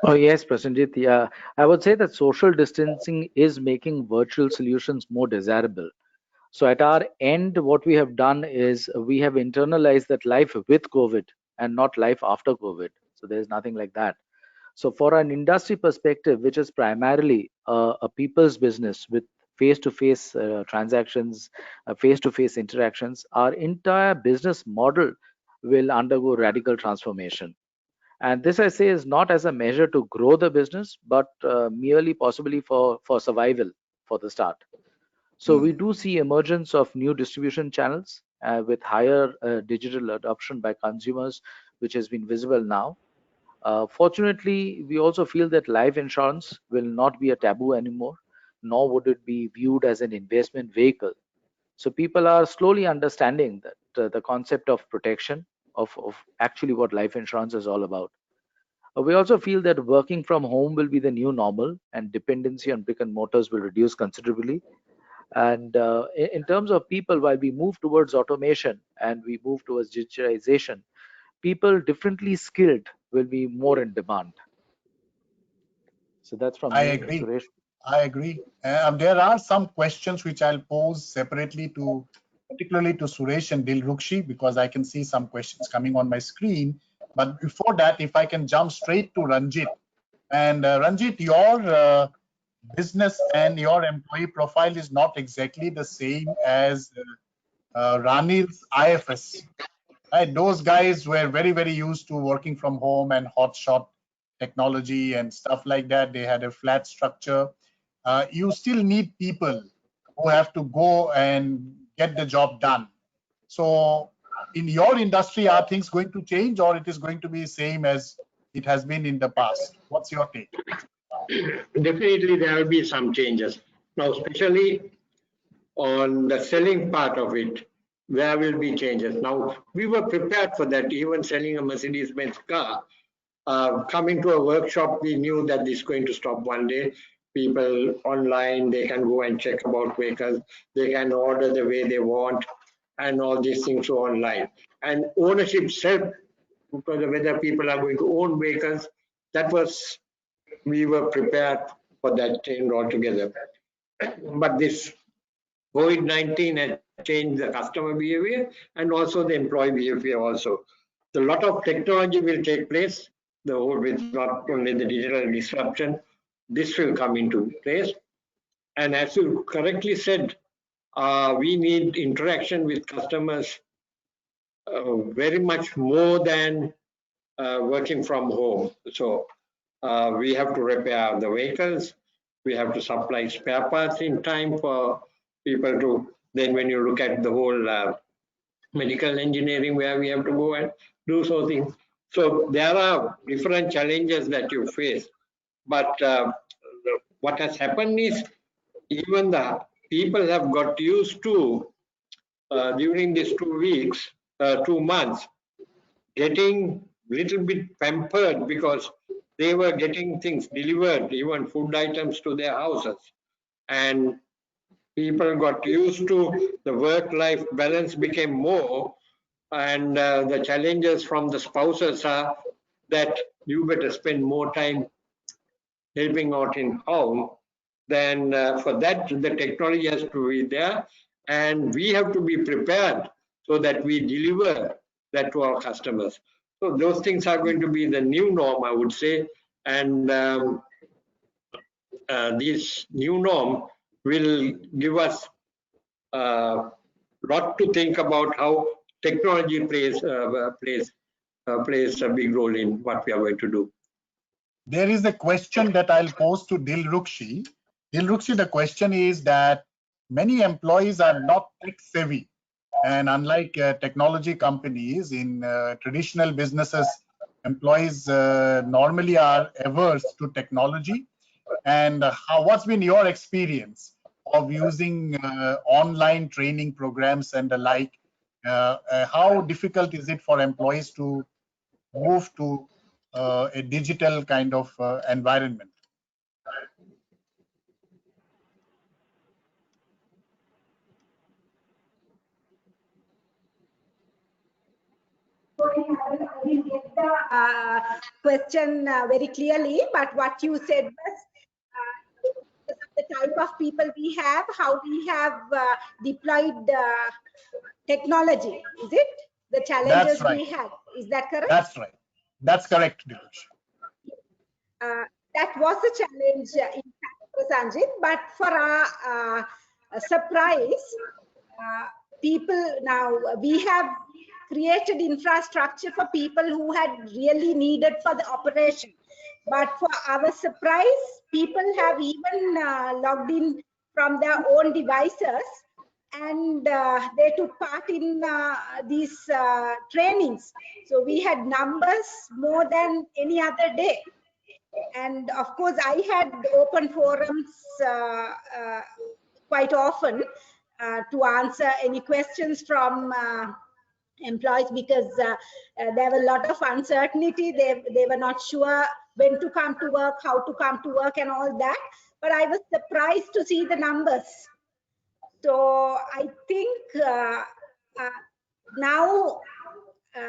Oh yes, Prasenjit. Yeah, I would say that social distancing is making virtual solutions more desirable. So at our end, what we have done is we have internalized that life with COVID and not life after COVID. So there's nothing like that. So for an industry perspective, which is primarily a people's business with face-to-face transactions, face-to-face interactions, our entire business model will undergo radical transformation. And this, I say, is not as a measure to grow the business, but merely possibly for survival for the start. So we do see emergence of new distribution channels with higher digital adoption by consumers, which has been visible now. Fortunately, we also feel that life insurance will not be a taboo anymore, nor would it be viewed as an investment vehicle. So people are slowly understanding that the concept of protection of actually what life insurance is all about. We also feel that working from home will be the new normal, and dependency on brick and mortars will reduce considerably. And in terms of people, while we move towards automation and we move towards digitalization, people differently skilled will be more in demand. So that's from I me, agree. Suresh. I agree. There are some questions which I'll pose separately particularly to Suresh and Dilrukshi, because I can see some questions coming on my screen. But before that, if I can jump straight to Ranjit. And Ranjit, your business and your employee profile is not exactly the same as Ranil's IFS. Right? Those guys were very, very used to working from home and hotshot technology and stuff like that. They had a flat structure. You still need people who have to go and get the job done. So in your industry, are things going to change, or it is going to be same as it has been in the past? What's your take? Definitely, there will be some changes. Now, especially on the selling part of it, there will be changes. Now, we were prepared for that, even selling a Mercedes-Benz car. Coming to a workshop, we knew that this is going to stop one day. People online, they can go and check about vehicles, they can order the way they want, and all these things so online. And ownership self, because whether people are going to own vehicles, we were prepared for that change altogether. But this COVID-19 has changed the customer behavior and also the employee behavior also. a lot of technology will take place. The whole with not only the digital disruption, this will come into place. And as you correctly said, we need interaction with customers very much more than working from home. So we have to repair the vehicles. We have to supply spare parts in time for people to. Then when you look at the whole medical engineering, where we have to go and do so things. So there are different challenges that you face. But what has happened is even the people have got used to during these 2 weeks, 2 months, getting little bit pampered because they were getting things delivered, even food items to their houses. And people got used to the work-life balance became more, and the challenges from the spouses are that you better spend more time helping out in home. Then for that, the technology has to be there, and we have to be prepared so that we deliver that to our customers. So those things are going to be the new norm, I would say, and this new norm will give us a lot to think about how technology plays a big role in what we are going to do. There is a question that I'll pose to Dilrukshi. Dilrukshi, the question is that many employees are not tech savvy, and unlike technology companies in traditional businesses, employees normally are averse to technology. And what's been your experience of using online training programs and the like? How difficult is it for employees to move to a digital kind of environment? I didn't get the question very clearly, but what you said was the type of people we have, how we have deployed technology. Is it the challenges we had? Is that correct? That's right. That's correct, Dilrukshi. That was a challenge in fact, Sanjit, but for our surprise, people now, we have created infrastructure for people who had really needed for the operation. But for our surprise, people have even logged in from their own devices, and they took part in these trainings. So we had numbers more than any other day. And of course, I had open forums quite often to answer any questions from employees, because there were a lot of uncertainty. They were not sure when to come to work, how to come to work, and all that. But I was surprised to see the numbers. So I think now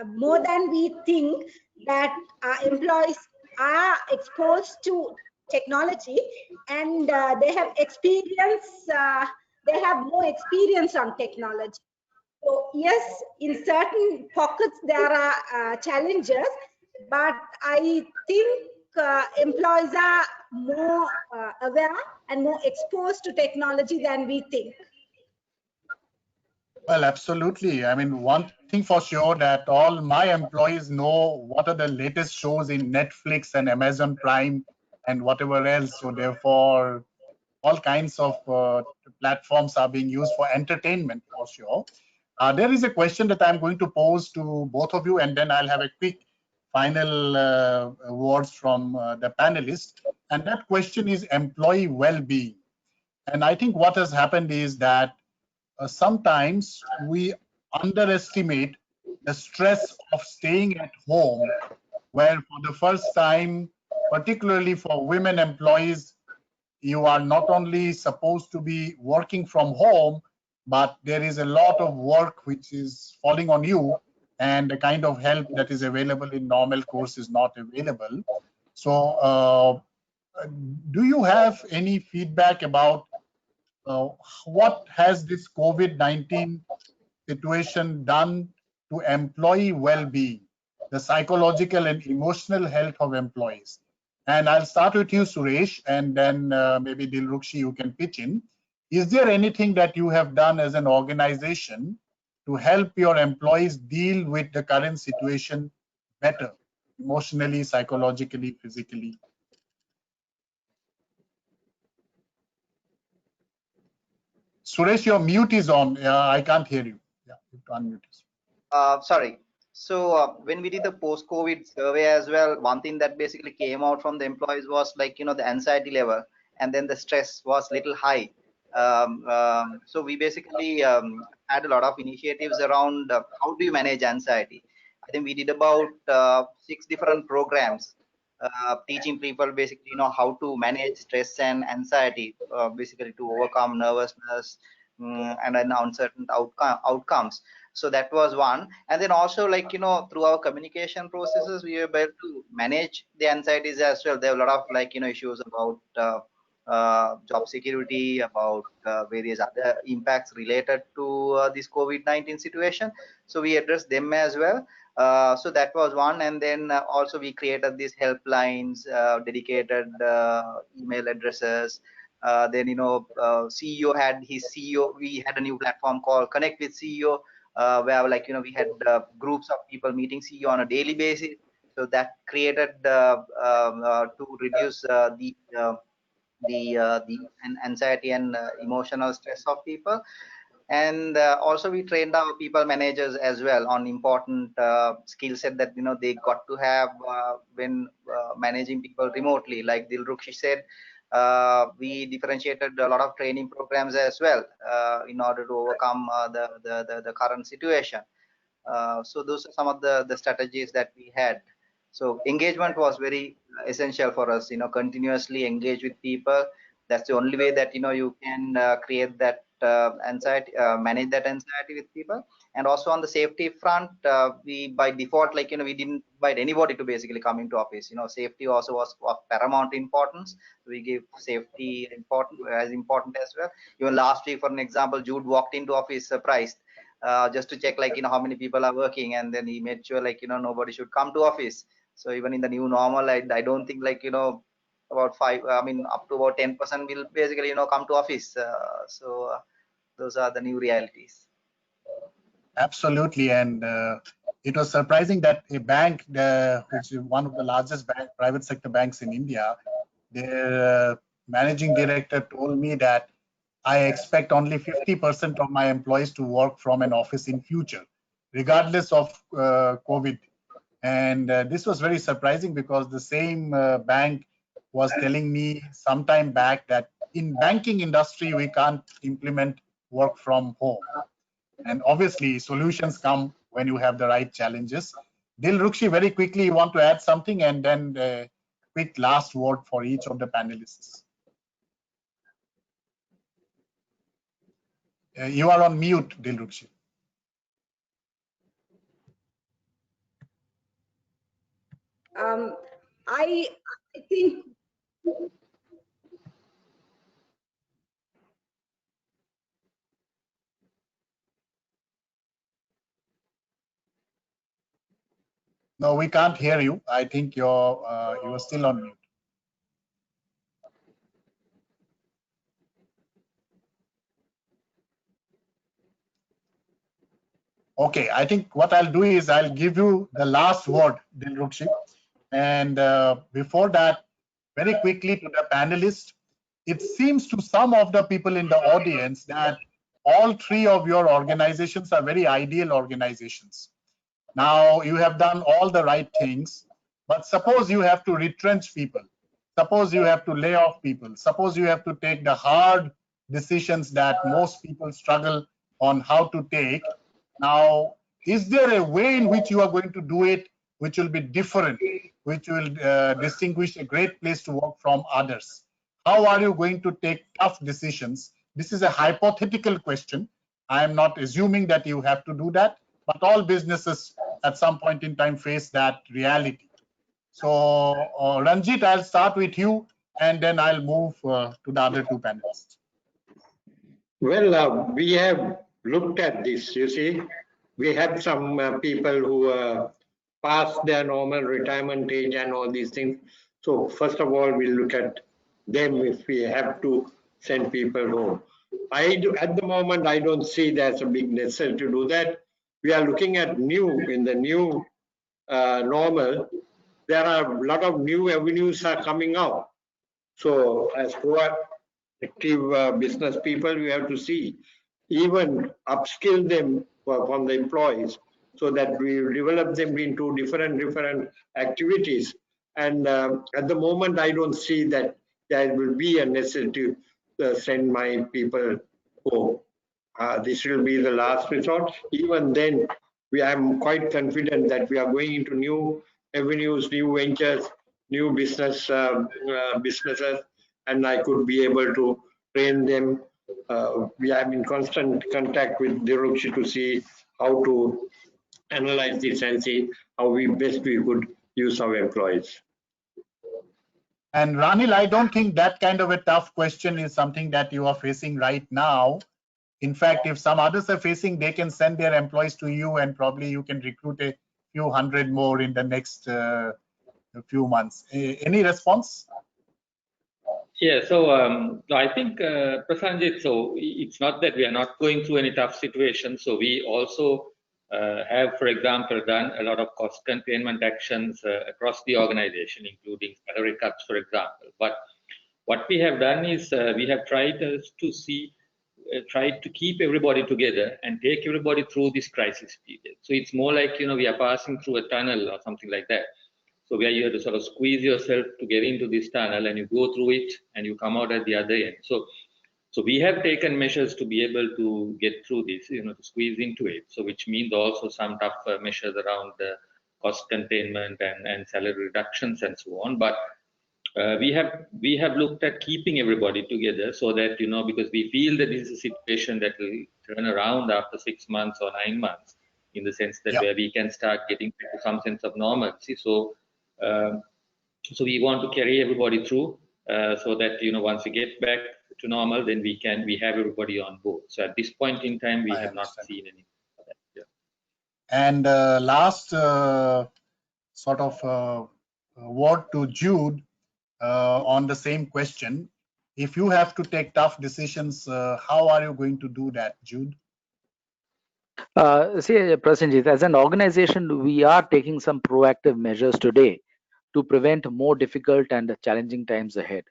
more than we think that our employees are exposed to technology, and they have experience, they have more experience on technology. So yes, in certain pockets there are challenges, but I think employees are more aware and more exposed to technology than we think. Well, absolutely. I mean, one thing for sure that all my employees know what are the latest shows in Netflix and Amazon Prime and whatever else. So therefore, all kinds of platforms are being used for entertainment for sure. There is a question that I'm going to pose to both of you, and then I'll have a quick final words from the panelists. And that question is employee well-being. And I think what has happened is that sometimes we underestimate the stress of staying at home, where for the first time, particularly for women employees, you are not only supposed to be working from home, but there is a lot of work which is falling on you, and the kind of help that is available in normal course is not available. So do you have any feedback about what has this COVID-19 situation done to employee well-being? the psychological and emotional health of employees. And I'll start with you, Suresh, and then maybe Dilrukshi, you can pitch in. Is there anything that you have done as an organization to help your employees deal with the current situation better, emotionally, psychologically, physically? Suresh, your mute is on. I can't hear you. Yeah, you have to unmute. Sorry. So when we did the post-COVID survey as well, one thing that basically came out from the employees was like, the anxiety level, and then the stress was little high. So we basically had a lot of initiatives around how do you manage anxiety. I think we did about 6 different programs teaching people basically, how to manage stress and anxiety, basically to overcome nervousness and then uncertain outcomes. So that was one. And then also, like, through our communication processes, we were able to manage the anxieties as well. There were a lot of, like, issues about job security, about various other impacts related to this COVID-19 situation. So we addressed them as well. So that was one. And then also we created these helplines, dedicated email addresses. Then, CEO had his CEO. We had a new platform called Connect with CEO, where, like, we had groups of people meeting CEO on a daily basis. So that created to reduce the anxiety and emotional stress of people. And also we trained our people managers as well on important skill set that they got to have when managing people remotely. Like Dilrukshi said, we differentiated a lot of training programs as well in order to overcome the current situation. So those are some of the strategies that we had. So engagement was very essential for us, continuously engage with people. That's the only way that you can create that anxiety, manage that anxiety with people. And also on the safety front, we by default, like, we didn't invite anybody to basically come into office. Safety also was of paramount importance. We give safety as important as well. Even last week, for an example, Jude walked into office surprised, just to check, like, how many people are working, and then he made sure, like, nobody should come to office. So even in the new normal, I don't think, like, about up to about 10% will basically come to office. So those are the new realities. Absolutely. And it was surprising that a bank, which is one of the largest private sector banks in India, their managing director told me that I expect only 50% of my employees to work from an office in future, regardless of COVID. And this was very surprising because the same bank was telling me some time back that in banking industry, we can't implement work from home. And obviously, solutions come when you have the right challenges. Dilrukshi, very quickly, you want to add something, and then the quick last word for each of the panelists. You are on mute, Dilrukshi. I think No, we can't hear you. I think you are still on mute. Okay, I think what I'll do is I'll give you the last word, Dilrukshi. And before that, very quickly to the panelists, it seems to some of the people in the audience that all three of your organizations are very ideal organizations. Now, you have done all the right things, but suppose you have to retrench people. Suppose you have to lay off people. Suppose you have to take the hard decisions that most people struggle on how to take. Now, is there a way in which you are going to do it which will be different, which will distinguish a great place to work from others? How are you going to take tough decisions? This is a hypothetical question. I am not assuming that you have to do that, but all businesses at some point in time face that reality. So Ranjit, I'll start with you, and then I'll move to the other two panelists. Well, we have looked at this. You see, we had some people who were past their normal retirement age and all these things. So first of all, we'll look at them if we have to send people home. At the moment, I don't see there's a big necessity to do that. We are looking at in the new normal, there are a lot of new avenues are coming out. So as proactive business people, we have to see, even upskill them from the employees so that we develop them into different activities. And at the moment, I don't see that there will be a necessity to send my people home. This will be the last resort. Even then, I'm quite confident that we are going into new avenues, new ventures, new businesses, and I could be able to train them. We are in constant contact with Dirukshi to see how to analyze this and see how we could use our employees. And Ranil, I don't think that kind of a tough question is something that you are facing right now. In fact, if some others are facing, they can send their employees to you, and probably you can recruit a few hundred more in the next few months. Any response? Yeah, so I think, Prasanjit, so it's not that we are not going through any tough situations. So we also have, for example, done a lot of cost containment actions across the organization, including salary cuts, for example. But what we have done is we have tried to keep everybody together and take everybody through this crisis period. So it's more like, we are passing through a tunnel or something like that. So where you have to sort of squeeze yourself to get into this tunnel, and you go through it and you come out at the other end. So we have taken measures to be able to get through this, to squeeze into it. So which means also some tough measures around the cost containment and salary reductions and so on. But we have looked at keeping everybody together so that, because we feel that this is a situation that will turn around after 6 months or 9 months, in the sense that where we can start getting to some sense of normalcy. So we want to carry everybody through so that, once we get back to normal, then we have everybody on board. So at this point in time, we have not seen any of that. Yeah. And last sort of word to Jude on the same question. If you have to take tough decisions, how are you going to do that, Jude? See, Prasenjit, as an organization, we are taking some proactive measures today to prevent more difficult and challenging times ahead.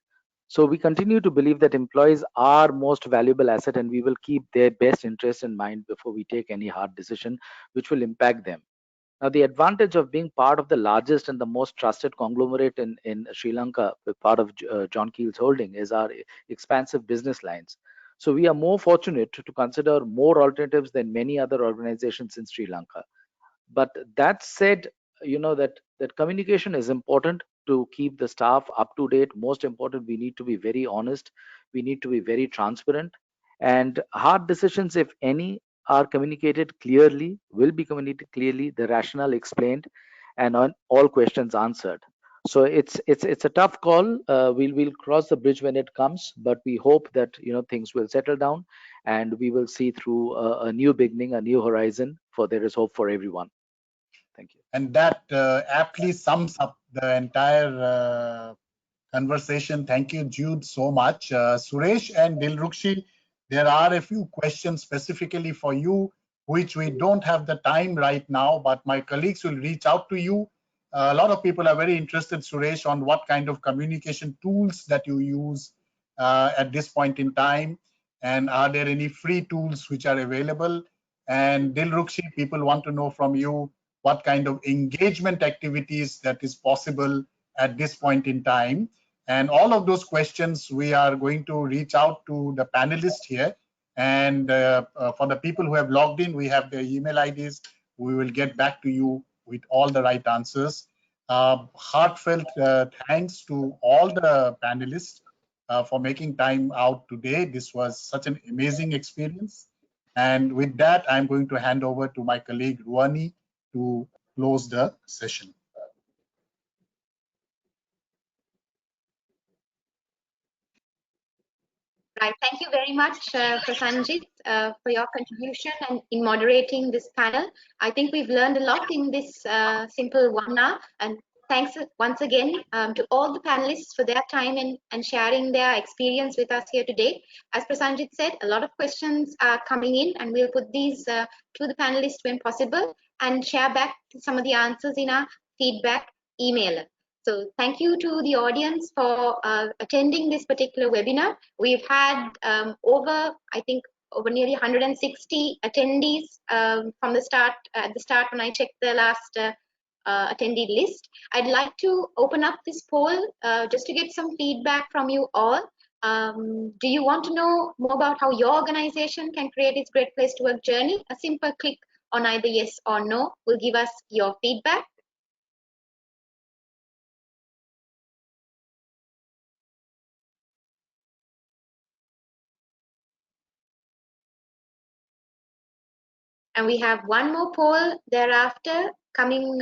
So we continue to believe that employees are most valuable asset, and we will keep their best interest in mind before we take any hard decision which will impact them. Now, the advantage of being part of the largest and the most trusted conglomerate in Sri Lanka, part of John Keel's holding, is our expansive business lines. So we are more fortunate to consider more alternatives than many other organizations in Sri Lanka. But that said, that communication is important to keep the staff up to date. Most important, we need to be very honest. We need to be very transparent. And hard decisions, if any, are communicated clearly, will be communicated clearly, the rationale explained, and on all questions answered. So it's a tough call. We'll cross the bridge when it comes, but we hope that things will settle down, and we will see through a new beginning, a new horizon. For there is hope for everyone. Thank you. And that aptly sums up the entire conversation. Thank you, Jude, so much. Suresh and Dilrukshi, there are a few questions specifically for you, which we don't have the time right now, but my colleagues will reach out to you. A lot of people are very interested, Suresh, on what kind of communication tools that you use at this point in time, and are there any free tools which are available? And Dilrukshi, people want to know from you what kind of engagement activities that is possible at this point in time. And all of those questions, we are going to reach out to the panelists here. And for the people who have logged in, we have their email IDs. We will get back to you with all the right answers. Heartfelt thanks to all the panelists for making time out today. This was such an amazing experience. And with that, I'm going to hand over to my colleague, Ruani, to close the session. Right. Thank you very much, Prasanjit, for your contribution and in moderating this panel. I think we've learned a lot in this simple 1 hour. And thanks once again to all the panelists for their time and sharing their experience with us here today. As Prasanjit said, a lot of questions are coming in, and we'll put these to the panelists when possible and share back some of the answers in our feedback email. So thank you to the audience for attending this particular webinar. We've had over nearly 160 attendees from the start, at the start when I checked the last attendee list. I'd like to open up this poll just to get some feedback from you all. Do you want to know more about how your organization can create its great place to work journey? A simple click on either yes or no will give us your feedback. And we have one more poll thereafter coming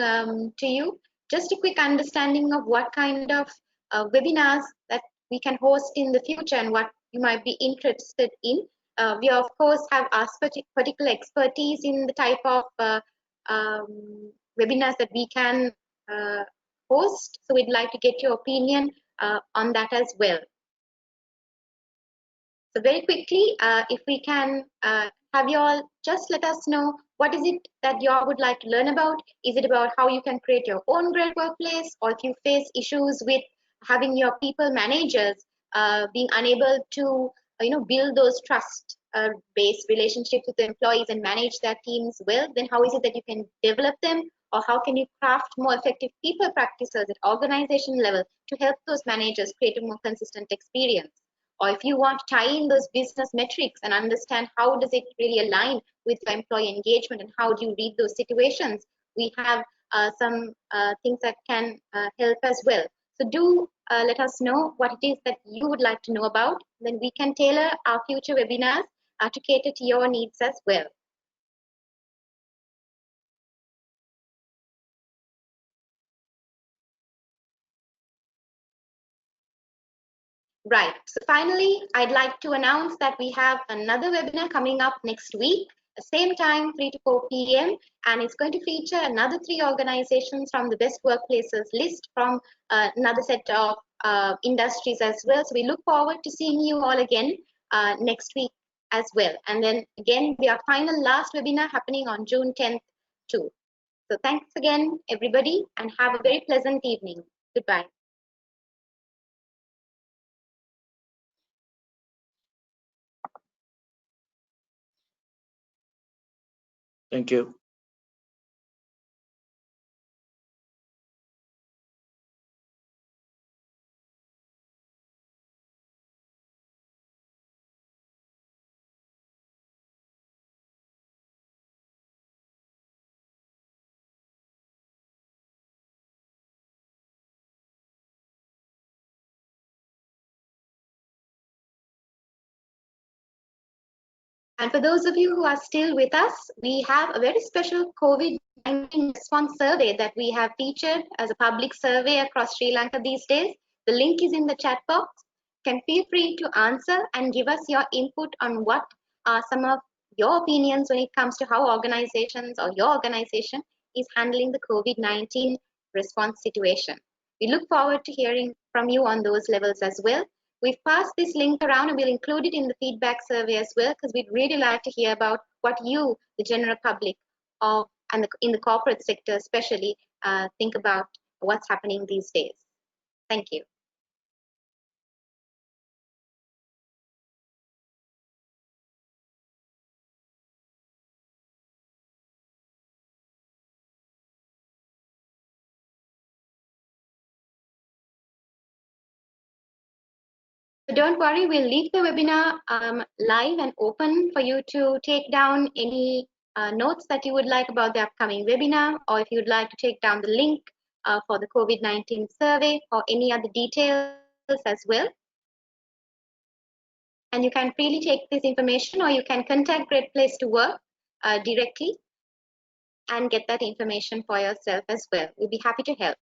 to you. Just a quick understanding of what kind of webinars that we can host in the future and what you might be interested in. We of course have our particular expertise in the type of webinars that we can host. So we'd like to get your opinion on that as well. So very quickly, if we can have you all just let us know what is it that you all would like to learn about. Is it about how you can create your own great workplace, or if you face issues with having your people managers being unable to build those trust based relationships with the employees and manage their teams well, then how is it that you can develop them, or how can you craft more effective people practices at organization level to help those managers create a more consistent experience? Or if you want to tie in those business metrics and understand how does it really align with your employee engagement and how do you read those situations, we have some things that can help as well. So do let us know what it is that you would like to know about. Then we can tailor our future webinars to cater to your needs as well. Right. So finally, I'd like to announce that we have another webinar coming up next week, the same time, 3 to 4 p.m. And it's going to feature another 3 organizations from the best workplaces list from another set of industries as well. So we look forward to seeing you all again next week as well. And then again, our final last webinar happening on June 10th too. So thanks again, everybody, and have a very pleasant evening. Goodbye. Thank you. And for those of you who are still with us, we have a very special COVID-19 response survey that we have featured as a public survey across Sri Lanka these days. The link is in the chat box. You can feel free to answer and give us your input on what are some of your opinions when it comes to how organizations or your organization is handling the COVID-19 response situation. We look forward to hearing from you on those levels as well. We've passed this link around and we'll include it in the feedback survey as well, because we'd really like to hear about what you, the general public, and in the corporate sector especially, think about what's happening these days. Thank you. Don't worry, we'll leave the webinar live and open for you to take down any notes that you would like about the upcoming webinar, or if you'd like to take down the link for the COVID-19 survey or any other details as well. And you can freely take this information, or you can contact Great Place to Work directly and get that information for yourself as well. We'll be happy to help.